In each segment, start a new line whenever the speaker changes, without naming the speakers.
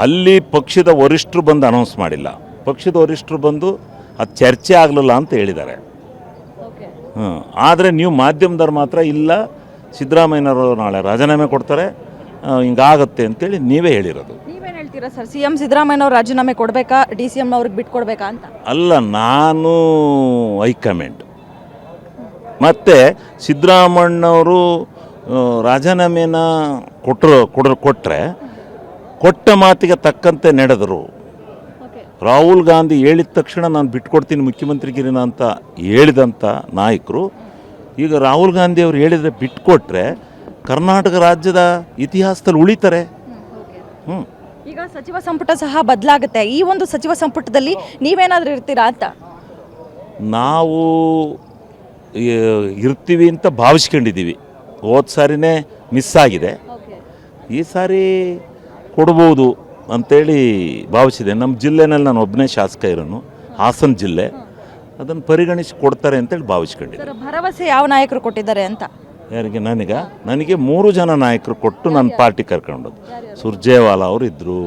ಅಲ್ಲಿ ಪಕ್ಷದ ವರಿಷ್ಠರು ಬಂದು ಅನೌನ್ಸ್ ಮಾಡಿಲ್ಲ. ಪಕ್ಷದ ವರಿಷ್ಠರು ಬಂದು ಅದು ಚರ್ಚೆ ಆಗಲಿಲ್ಲ ಅಂತ ಹೇಳಿದ್ದಾರೆ. ಆದರೆ ನೀವು ಮಾಧ್ಯಮದವ್ರು ಮಾತ್ರ ಇಲ್ಲ, ಸಿದ್ದರಾಮಯ್ಯನವರು ನಾಳೆ ರಾಜೀನಾಮೆ ಕೊಡ್ತಾರೆ, ಹಿಂಗಾಗತ್ತೆ ಅಂತೇಳಿ ನೀವೇ ಹೇಳಿರೋದು.
ನೀವೇನು ಹೇಳ್ತೀರಾ ಸರ್? ಸಿ ಎಂ ಸಿದ್ದರಾಮಯ್ಯನವರು ರಾಜೀನಾಮೆ ಕೊಡಬೇಕಾ, ಡಿ ಸಿ ಎಮ್ನವ್ರಿಗೆ ಬಿಟ್ಕೊಡ್ಬೇಕಾ ಅಂತ?
ಅಲ್ಲ, ನಾನು ಹೈಕಮಾಂಡ್ ಮತ್ತು ಸಿದ್ದರಾಮಣ್ಣವರು ರಾಜೀನಾಮೆನ ಕೊಟ್ಟರೆ ಕೊಟ್ಟ ಮಾತಿಗೆ ತಕ್ಕಂತೆ ನಡೆದರು. ರಾಹುಲ್ ಗಾಂಧಿ ಹೇಳಿದ ತಕ್ಷಣ ನಾನು ಬಿಟ್ಕೊಡ್ತೀನಿ ಮುಖ್ಯಮಂತ್ರಿಗಿರಿನ ಅಂತ ಹೇಳಿದಂಥ ನಾಯಕರು ಈಗ ರಾಹುಲ್ ಗಾಂಧಿ ಅವರು ಹೇಳಿದರೆ ಬಿಟ್ಕೊಟ್ರೆ ಕರ್ನಾಟಕ ರಾಜ್ಯದ ಇತಿಹಾಸದಲ್ಲಿ ಉಳಿತಾರೆ.
ಈಗ ಸಚಿವ ಸಂಪುಟ ಸಹ ಬದಲಾಗುತ್ತೆ. ಈ ಒಂದು ಸಚಿವ ಸಂಪುಟದಲ್ಲಿ ನೀವೇನಾದರೂ ಇರ್ತೀರಾ ಅಂತ?
ನಾವು ಇರ್ತೀವಿ ಅಂತ ಭಾವಿಸ್ಕೊಂಡಿದ್ದೀವಿ. ಹೋದ ಸಾರಿನೇ ಮಿಸ್ ಆಗಿದೆ, ಈ ಸಾರಿ ಕೊಡ್ಬೋದು ಅಂಥೇಳಿ ಭಾವಿಸಿದೆ. ನಮ್ಮ ಜಿಲ್ಲೆನಲ್ಲಿ ನಾನು ಒಬ್ಬನೇ ಶಾಸಕ ಇರೋನು, ಹಾಸನ ಜಿಲ್ಲೆ, ಅದನ್ನು ಪರಿಗಣಿಸಿ ಕೊಡ್ತಾರೆ ಅಂತೇಳಿ ಭಾವಿಸ್ಕೊಂಡಿದ್ದೆ.
ಭರವಸೆ ಯಾವ ನಾಯಕರು ಕೊಟ್ಟಿದ್ದಾರೆ ಅಂತ?
ಯಾರಿಗೆ? ನನಗೆ 3 ಜನ ನಾಯಕರು ಕೊಟ್ಟು ನನ್ನ ಪಾರ್ಟಿ ಕರ್ಕೊಂಡದ್ದು. ಸುರ್ಜೇವಾಲಾ ಅವರು ಇದ್ದರು,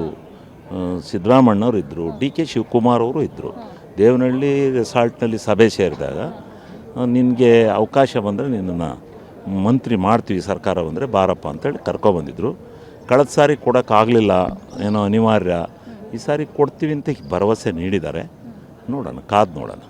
ಸಿದ್ದರಾಮಣ್ಣವ್ರು ಇದ್ದರು, ಡಿ ಕೆ ಶಿವಕುಮಾರ್ ಅವರು ಇದ್ದರು. ದೇವನಹಳ್ಳಿ ರೆಸಾರ್ಟ್ನಲ್ಲಿ ಸಭೆ ಸೇರಿದಾಗ ನಿನಗೆ ಅವಕಾಶ ಬಂದರೆ ನಿನ್ನನ್ನು ಮಂತ್ರಿ ಮಾಡ್ತೀವಿ ಸರ್ಕಾರ ಬಂದರೆ ಬಾರಪ್ಪ ಅಂತೇಳಿ ಕರ್ಕೊಬಂದಿದ್ರು. ಕಳೆದ ಸಾರಿ ಕೊಡೋಕ್ಕಾಗಲಿಲ್ಲ, ಏನೋ ಅನಿವಾರ್ಯ. ಈ ಸಾರಿ ಕೊಡ್ತೀವಿ ಅಂತ ಭರವಸೆ ನೀಡಿದ್ದಾರೆ. ನೋಡೋಣ, ಕಾದು ನೋಡೋಣ.